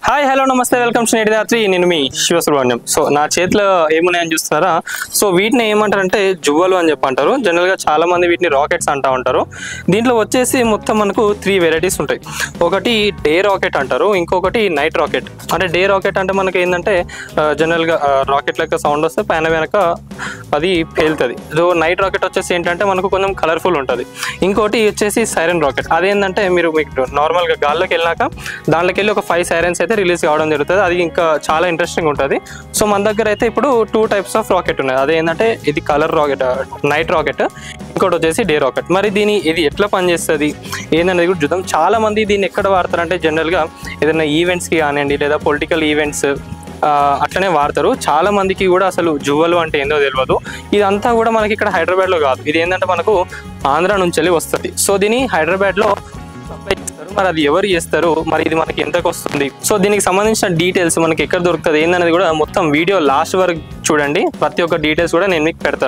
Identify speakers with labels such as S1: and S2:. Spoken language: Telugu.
S1: హాయ్ హలో నమస్తే వెల్కమ్ టు నేటిదాత్రి నేను మీ శివసుబ్రహ్మణ్యం. సో నా చేతిలో ఏమున్నాయని చూస్తారా? సో వీటిని ఏమంటారంటే జువ్వలు అని చెప్పి అంటారు. జనరల్గా చాలా మంది వీటిని రాకెట్స్ అంటూ ఉంటారు. దీంట్లో వచ్చేసి మొత్తం మనకు 3 వెరైటీస్ ఉంటాయి. ఒకటి డే రాకెట్ అంటారు, ఇంకొకటి నైట్ రాకెట్. అంటే డే రాకెట్ అంటే మనకి ఏంటంటే జనరల్గా రాకెట్ లెక్క సౌండ్ వస్తే పైన వెనక అది పేలుతుంది. సో నైట్ రాకెట్ వచ్చేసి ఏంటంటే మనకు కొంచెం కలర్ఫుల్ ఉంటుంది. ఇంకోటి వచ్చేసి సైరన్ రాకెట్. అదేంటంటే మీరు మీకు నార్మల్గా గాల్లోకి వెళ్ళాక దాంట్లోకి వెళ్ళి ఒక 5 సైరన్స్ అయితే రిలీజ్ కావడం జరుగుతుంది. అది ఇంకా చాలా ఇంట్రెస్టింగ్ ఉంటుంది. సో మన దగ్గర అయితే ఇప్పుడు 2 టైప్స్ ఆఫ్ రాకెట్ ఉన్నాయి. అదేంటంటే ఇది కలర్ రాకెట్, నైట్ రాకెట్, ఇంకోటి వచ్చేసి డే రాకెట్. మరి ఇది ఎట్లా పనిచేస్తుంది ఏంటనేది కూడా చూద్దాం. చాలా మంది దీన్ని ఎక్కడ వాడతారంటే జనరల్గా ఏదైనా ఈవెంట్స్కి కానివ్వండి లేదా పొలిటికల్ ఈవెంట్స్ అట్లనే వాడతారు. చాలా మందికి కూడా అసలు జువ్వలు అంటే ఏందో తెలియదు. ఇదంతా కూడా మనకి ఇక్కడ హైదరాబాద్లో కాదు, ఇది ఏంటంటే మనకు ఆంధ్ర నుంచి వెళ్ళి వస్తుంది. సో దీన్ని హైదరాబాద్లో సప్లై చేస్తారు. మరి అది ఎవరు చేస్తారు, మరి ఇది మనకి ఎంతకు వస్తుంది, సో దీనికి సంబంధించిన డీటెయిల్స్ మనకి ఎక్కడ దొరుకుతుంది ఏందనేది కూడా మొత్తం వీడియో లాస్ట్ వరకు చూడండి. ప్రతి ఒక్క డీటెయిల్స్ కూడా నేను మీకు పెడతాను.